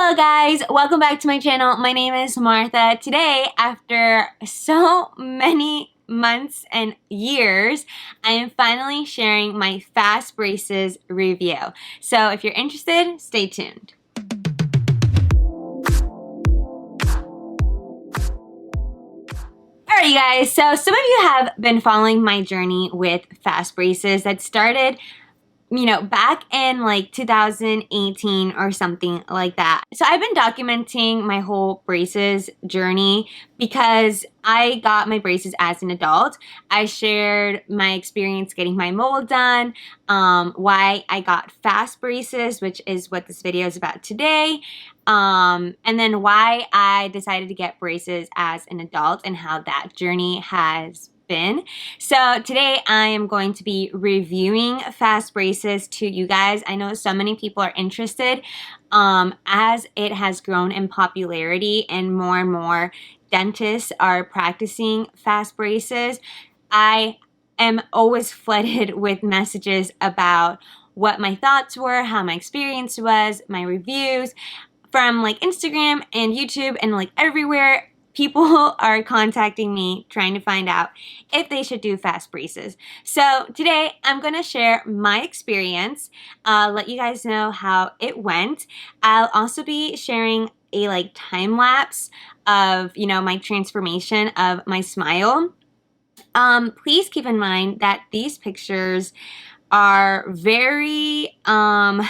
Hello guys, welcome back to my channel. My name is Martha. Today, after so many months and years, I am finally sharing my Fastbraces review. So if you're interested, stay tuned. Alright you guys, so some of you have been following my journey with Fastbraces that started back in like 2018 or something like that. So I've been documenting my whole braces journey because I got my braces as an adult. I shared my experience getting my mold done, why I got Fastbraces, which is what this video is about today, and then why I decided to get braces as an adult and how that journey has been. So today I am going to be reviewing Fastbraces to you guys. I know so many people are interested as it has grown in popularity and more dentists are practicing Fastbraces. I am always flooded with messages about what my thoughts were, how my experience was, my reviews from like Instagram and YouTube and like everywhere. People are contacting me trying to find out if they should do Fastbraces. So today I'm going to share my experience, let you guys know how it went. I'll also be sharing a like time lapse of, my transformation of my smile. Please keep in mind that these pictures are very, how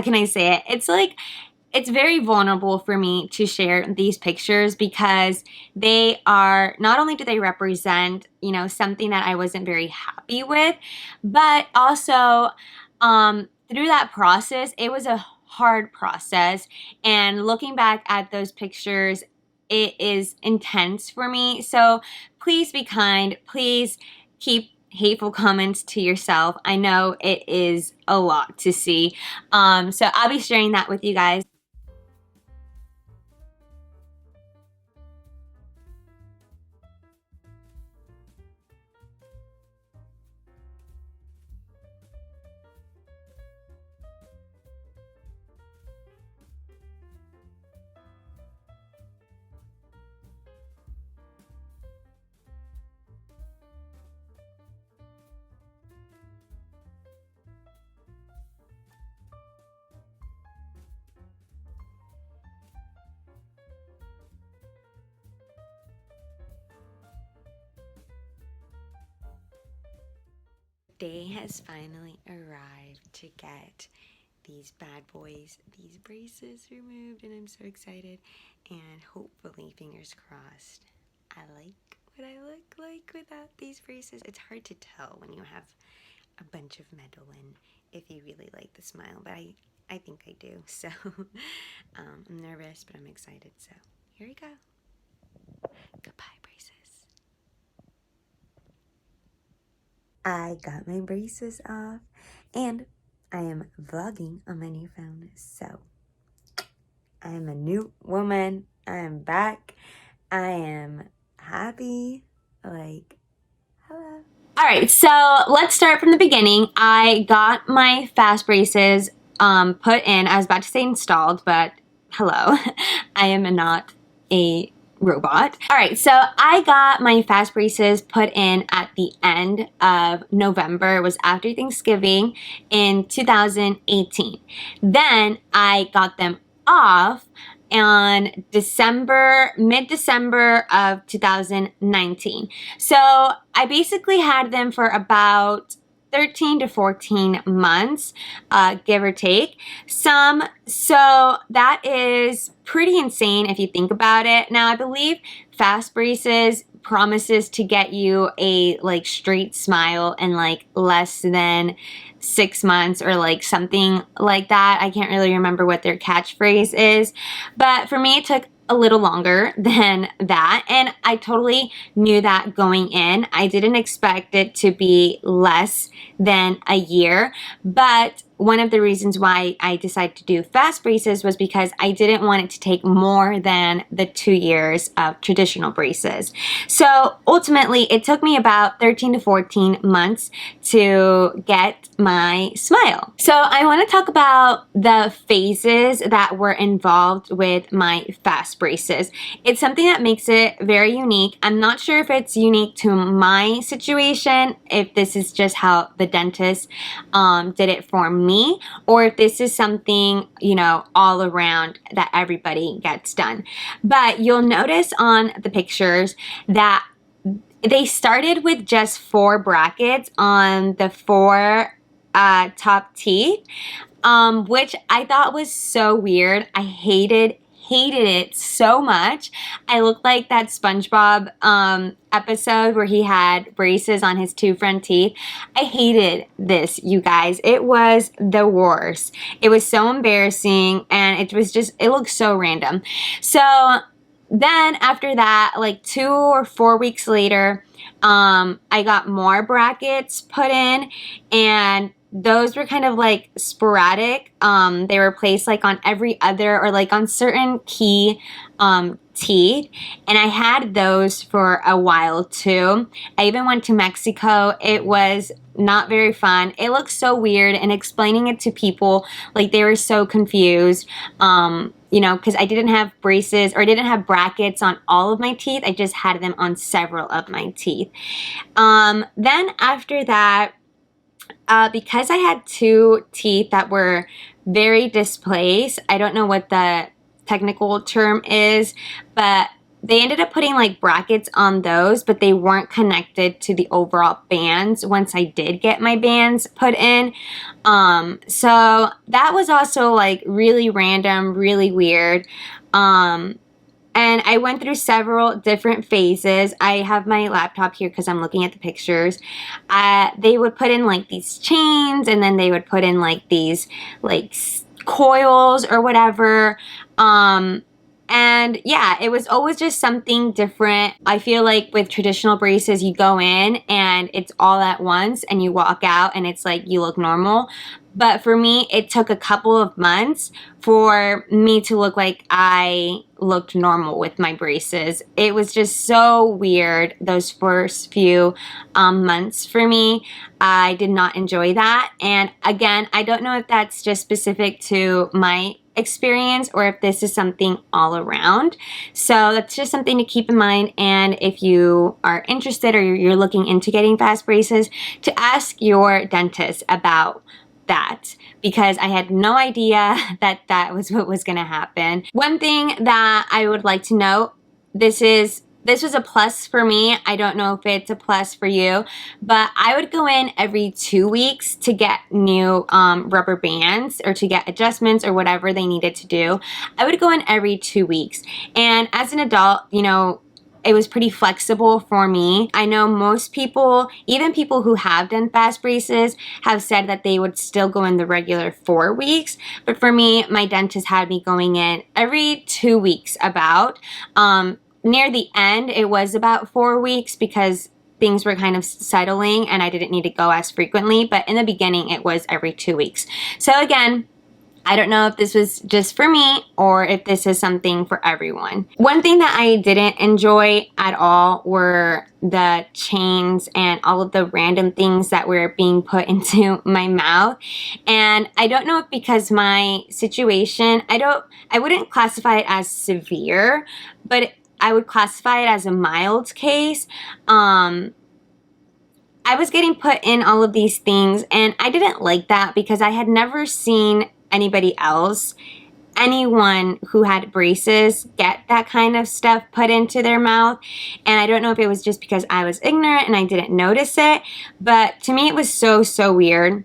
can I say it? It's very vulnerable for me to share these pictures because they are, not only do they represent, something that I wasn't very happy with, but also through that process, it was a hard process. And looking back at those pictures, it is intense for me. So please be kind. Please keep hateful comments to yourself. I know it is a lot to see. So I'll be sharing that with you guys. Day has finally arrived to get these bad boys, these braces removed, and I'm so excited, and hopefully, fingers crossed, I like what I look like without these braces. It's hard to tell when you have a bunch of metal in if you really like the smile, but I think I do. So I'm nervous, but I'm excited. So here we go. Goodbye, braces. I got my braces off and I am vlogging on my new phone. So I am a new woman. I am back. I am happy. Like, hello. All right, so let's start from the beginning. I got my Fastbraces put in. I was about to say installed, but hello. I am not a robot. All right, so I got my Fastbraces put in at the end of November. It was after Thanksgiving in 2018. Then I got them off on mid-December of 2019. So I basically had them for about 13 to 14 months, give or take. So that is pretty insane if you think about it. Now, I believe Fastbraces promises to get you a like straight smile in like less than 6 months or like something like that. I can't really remember what their catchphrase is, but for me it took a little longer than that, and I totally knew that going in. I didn't expect it to be less than a year, but one of the reasons why I decided to do fast braces was because I didn't want it to take more than the 2 years of traditional braces. So ultimately, it took me about 13 to 14 months to get my smile. So I want to talk about the phases that were involved with my fast braces. It's something that makes it very unique. I'm not sure if it's unique to my situation, if this is just how the dentist did it for me, or if this is something, you know, all around that everybody gets done. But you'll notice on the pictures that they started with just 4 brackets on the 4 top teeth, which I thought was so weird. I hated it so much. I looked like that SpongeBob episode where he had braces on his 2 front teeth. I hated this, you guys. It was the worst. It was so embarrassing, and it was just, it looked so random. So then after that, like 2 or 4 weeks later, I got more brackets put in, and those were kind of like sporadic. They were placed like on every other, or like on certain key teeth, and I had those for a while too. I even went to Mexico. It was not very fun. It looked so weird, and explaining it to people, like, they were so confused. You know, because I didn't have braces, or I didn't have brackets on all of my teeth. I just had them on several of my teeth. Then after that, because I had 2 teeth that were very displaced, I don't know what the technical term is, but they ended up putting like brackets on those, but they weren't connected to the overall bands once I did get my bands put in. So that was also like really random, really weird. And I went through several different phases. I have my laptop here because I'm looking at the pictures. They would put in like these chains, and then they would put in like these like coils or whatever. And yeah, it was always just something different. I feel like with traditional braces, you go in and it's all at once, and you walk out and it's like you look normal. But for me, it took a couple of months for me to look like I looked normal with my braces. It was just so weird those first few months for me. I did not enjoy that. And again, I don't know if that's just specific to my experience or if this is something all around. So that's just something to keep in mind. And if you are interested, or you're looking into getting fast braces, to ask your dentist about that, because I had no idea that that was what was going to happen. One thing that I would like to note, this was a plus for me. I don't know if it's a plus for you, but I would go in every 2 weeks to get new rubber bands, or to get adjustments or whatever they needed to do. I would go in every 2 weeks. And as an adult, you know, it was pretty flexible for me. I know most people, even people who have done fast braces, have said that they would still go in the regular 4 weeks. But for me, my dentist had me going in every 2 weeks about. Near the end, it was about 4 weeks because things were kind of settling and I didn't need to go as frequently. But in the beginning, it was every 2 weeks. So again, I don't know if this was just for me or if this is something for everyone. One thing that I didn't enjoy at all were the chains and all of the random things that were being put into my mouth. And I don't know if because my situation, I wouldn't classify it as severe, but I would classify it as a mild case. I was getting put in all of these things, and I didn't like that because I had never seen anybody else, anyone who had braces, get that kind of stuff put into their mouth. And I don't know if it was just because I was ignorant and I didn't notice it, but to me it was so weird.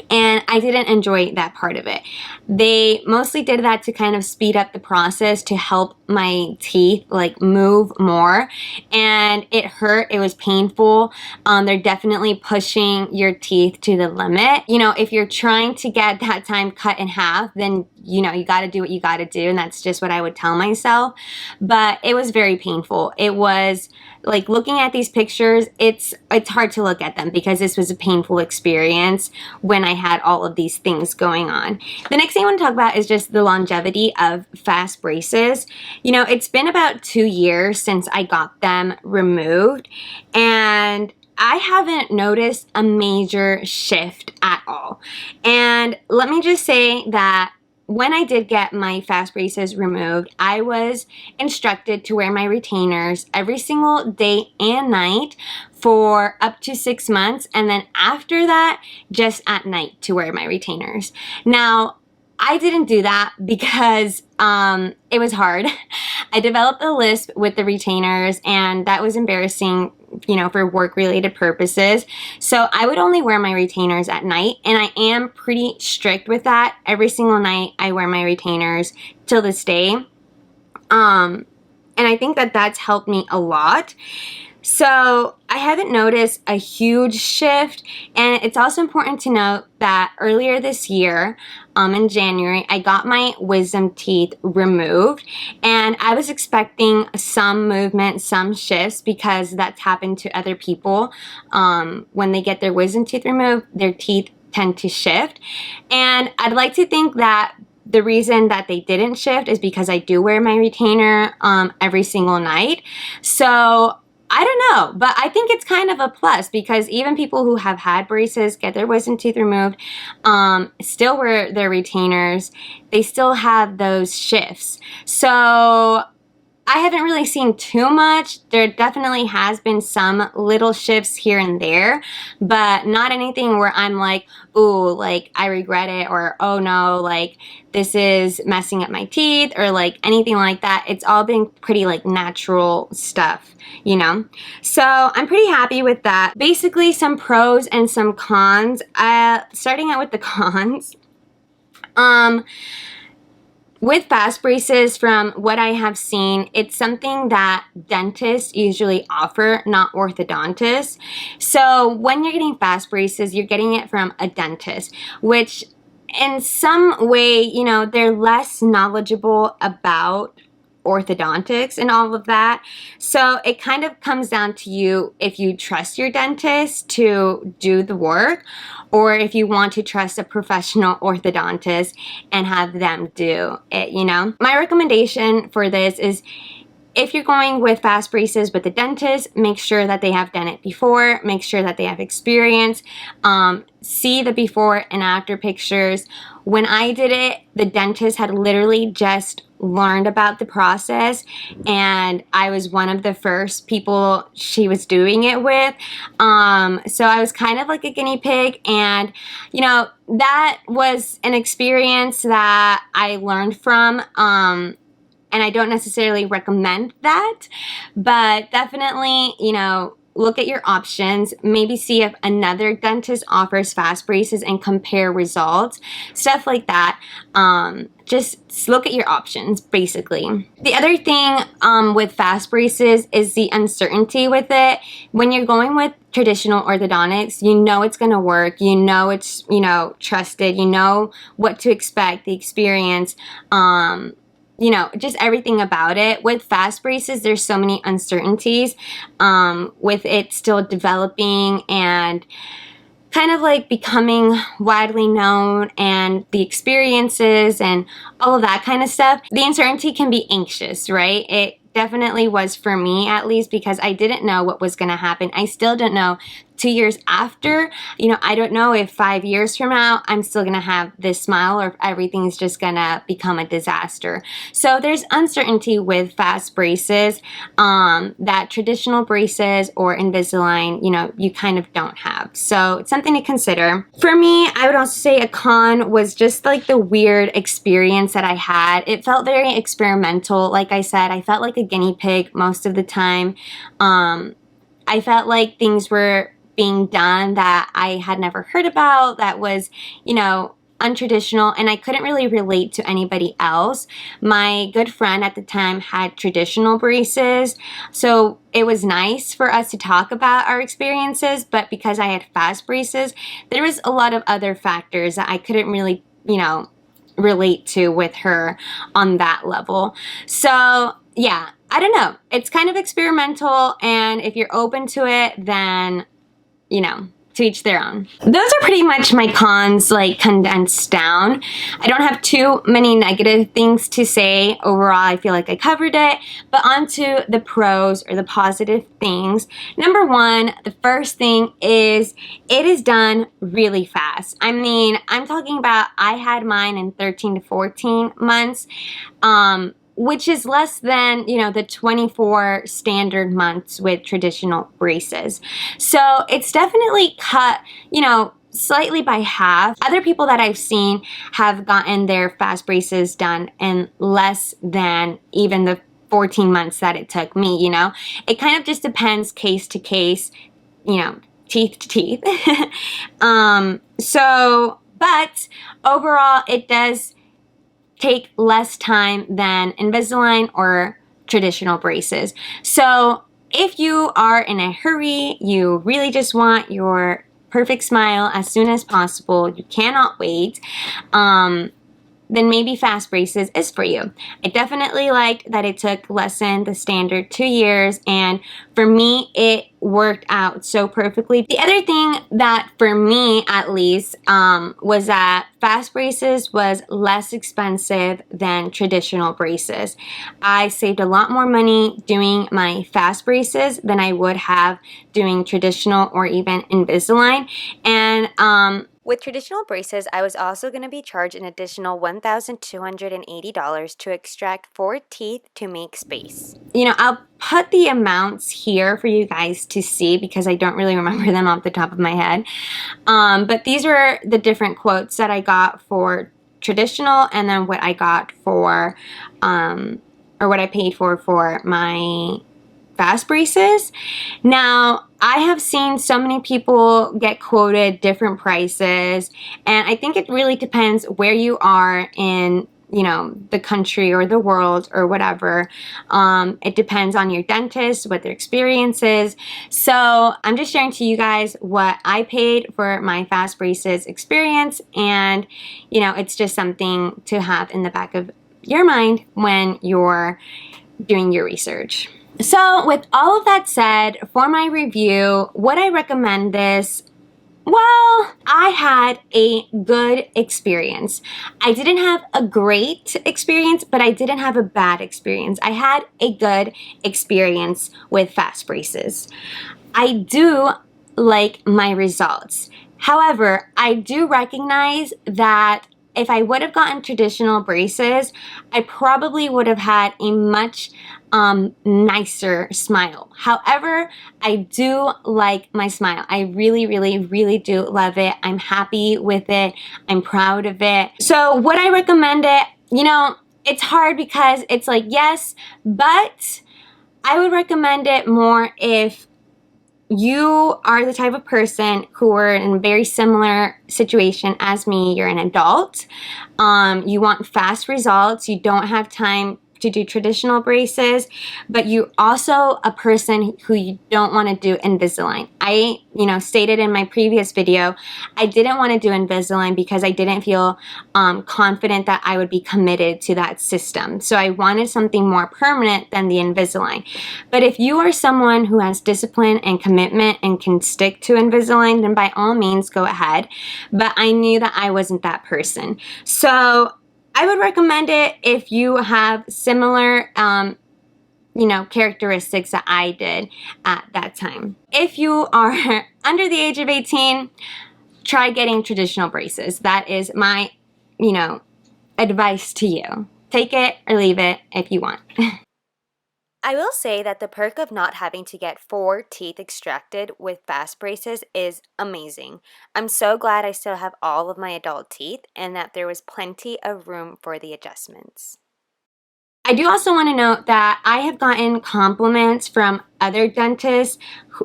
And I didn't enjoy that part of it. They mostly did that to kind of speed up the process to help my teeth like move more. And it hurt. It was painful. They're definitely pushing your teeth to the limit. You know, if you're trying to get that time cut in half, then you know, you got to do what you got to do. And that's just what I would tell myself. But it was very painful. It was like looking at these pictures, it's hard to look at them because this was a painful experience when I had all of these things going on. The next thing I want to talk about is just the longevity of fast braces. You know, it's been about 2 years since I got them removed, and I haven't noticed a major shift at all. And let me just say that when I did get my fast braces removed, I was instructed to wear my retainers every single day and night for up to 6 months, and then after that, just at night to wear my retainers. Now, I didn't do that because it was hard. I developed a lisp with the retainers, and that was embarrassing, you know, for work-related purposes. So I would only wear my retainers at night, and I am pretty strict with that. Every single night I wear my retainers till this day. And I think that that's helped me a lot. So I haven't noticed a huge shift, and it's also important to note that earlier this year, in January, I got my wisdom teeth removed, and I was expecting some movement, some shifts, because that's happened to other people. When they get their wisdom teeth removed, their teeth tend to shift, and I'd like to think that the reason that they didn't shift is because I do wear my retainer every single night. So I don't know, but I think it's kind of a plus because even people who have had braces, get their wisdom teeth removed, still wear their retainers. They still have those shifts. So I haven't really seen too much. There definitely has been some little shifts here and there, but not anything where I'm like, ooh, like I regret it, or oh no, like this is messing up my teeth, or like anything like that. It's all been pretty like natural stuff, you know? So I'm pretty happy with that. Basically some pros and some cons. Starting out with the cons. With fast braces, from what I have seen, it's something that dentists usually offer, not orthodontists. So when you're getting fast braces, you're getting it from a dentist, which in some way, you know, they're less knowledgeable about orthodontics and all of that. So it kind of comes down to you if you trust your dentist to do the work, or if you want to trust a professional orthodontist and have them do it, you know? My recommendation for this is, if you're going with fast braces with the dentist, make sure that they have done it before, make sure that they have experience, see the before and after pictures. When I did it, the dentist had literally just learned about the process, and I was one of the first people she was doing it with. So I was kind of like a guinea pig, and you know, that was an experience that I learned from. And I don't necessarily recommend that, but definitely, you know, look at your options. Maybe see if another dentist offers fast braces and compare results, stuff like that. Just look at your options, basically. The other thing with fast braces is the uncertainty with it. When you're going with traditional orthodontics, you know it's going to work. You know it's, you know, trusted. You know what to expect, the experience. You know, just everything about it. With fast braces, there's so many uncertainties with it still developing and kind of like becoming widely known, and the experiences and all of that kind of stuff. The uncertainty can be anxious, right? It definitely was for me, at least, because I didn't know what was going to happen. I still don't know 2 years after. You know, I don't know if 5 years from now I'm still going to have this smile, or if everything's just going to become a disaster. So there's uncertainty with fast braces that traditional braces or Invisalign, you know, you kind of don't have. So it's something to consider. For me, I would also say a con was just like the weird experience that I had. It felt very experimental. Like I said, I felt like a guinea pig most of the time. I felt like things were being done that I had never heard about, that was, you know, untraditional, and I couldn't really relate to anybody else. My good friend at the time had traditional braces, so it was nice for us to talk about our experiences, but because I had fast braces, there was a lot of other factors that I couldn't really, you know, relate to with her on that level. So yeah, I don't know. It's kind of experimental, and if you're open to it, then, you know, to each their own. Those are pretty much my cons, like, condensed down. I don't have too many negative things to say. Overall, I feel like I covered it. But on to the pros, or the positive things. Number one, the first thing is it is done really fast. I mean, I'm talking about, I had mine in 13 to 14 months. Which is less than, you know, the 24 standard months with traditional braces. So it's definitely cut, you know, slightly by half. Other people that I've seen have gotten their fast braces done in less than even the 14 months that it took me, you know. It kind of just depends case to case, you know, teeth to teeth. But overall, it does take less time than Invisalign or traditional braces. So if you are in a hurry, you really just want your perfect smile as soon as possible, you cannot wait, then maybe fast braces is for you. I definitely liked that it took less than the standard 2 years, and for me, it worked out so perfectly. The other thing that, for me at least, was that fast braces was less expensive than traditional braces. I saved a lot more money doing my fast braces than I would have doing traditional or even Invisalign. And with traditional braces, I was also going to be charged an additional $1,280 to extract 4 teeth to make space. You know, I'll put the amounts here for you guys to see because I don't really remember them off the top of my head. But these were the different quotes that I got for traditional, and then what I got for, or what I paid for my fast braces. Now, I have seen so many people get quoted different prices, and I think it really depends where you are in, you know, the country or the world or whatever. It depends on your dentist, what their experience is. So I'm just sharing to you guys what I paid for my fast braces experience, and, you know, it's just something to have in the back of your mind when you're doing your research. So with all of that said, for my review, would I recommend this? Well, I had a good experience. I didn't have a great experience, but I didn't have a bad experience. I had a good experience with fast braces. I do like my results. However, I do recognize that if I would have gotten traditional braces, I probably would have had a much nicer smile. However, I do like my smile. I really, really, really do love it. I'm happy with it. I'm proud of it. So would I recommend it? You know, it's hard because it's like, yes, but I would recommend it more if you are the type of person who are in a very similar situation as me. You're an adult. You want fast results. You don't have time to do traditional braces, but you also a person who you don't want to do Invisalign. I, you know, stated in my previous video, I didn't want to do Invisalign because I didn't feel confident that I would be committed to that system. So I wanted something more permanent than the Invisalign. But if you are someone who has discipline and commitment and can stick to Invisalign, then by all means go ahead. But I knew that I wasn't that person. So I would recommend it if you have similar, you know, characteristics that I did at that time. If you are under the age of 18, try getting traditional braces. That is my, you know, advice to you. Take it or leave it if you want. I will say that the perk of not having to get 4 teeth extracted with fast braces is amazing. I'm so glad I still have all of my adult teeth and that there was plenty of room for the adjustments. I do also want to note that I have gotten compliments from other dentists,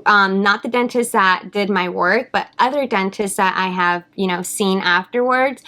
not the dentist that did my work, but other dentists that I have, you know, seen afterwards.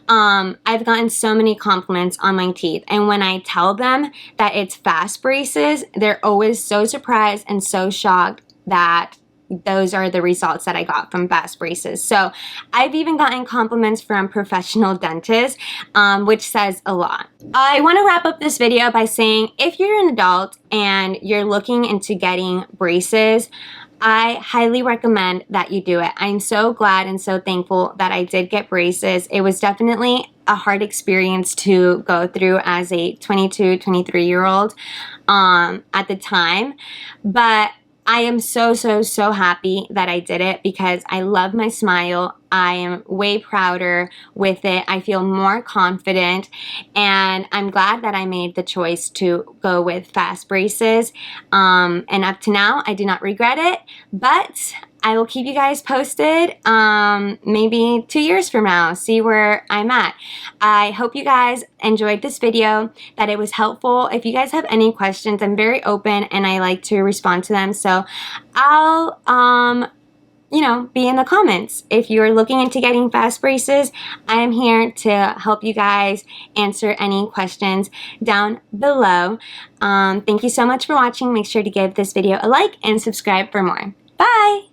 I've gotten so many compliments on my teeth, and when I tell them that it's fast braces, they're always so surprised and so shocked that those are the results that I got from Fastbraces. So I've even gotten compliments from professional dentists, which says a lot. I want to wrap up this video by saying if you're an adult and you're looking into getting braces, I highly recommend that you do it. I'm so glad and so thankful that I did get braces. It was definitely a hard experience to go through as a 22, 23-year-old at the time, but I am so happy that I did it because I love my smile. I am way prouder with it. I feel more confident, and I'm glad that I made the choice to go with Fastbraces. And up to now, I do not regret it, but I will keep you guys posted maybe 2 years from now, see where I'm at. I hope you guys enjoyed this video, that it was helpful. If you guys have any questions, I'm very open and I like to respond to them. So I'll, you know, be in the comments. If you're looking into getting Fastbraces, I am here to help you guys answer any questions down below. Thank you so much for watching. Make sure to give this video a like and subscribe for more. Bye!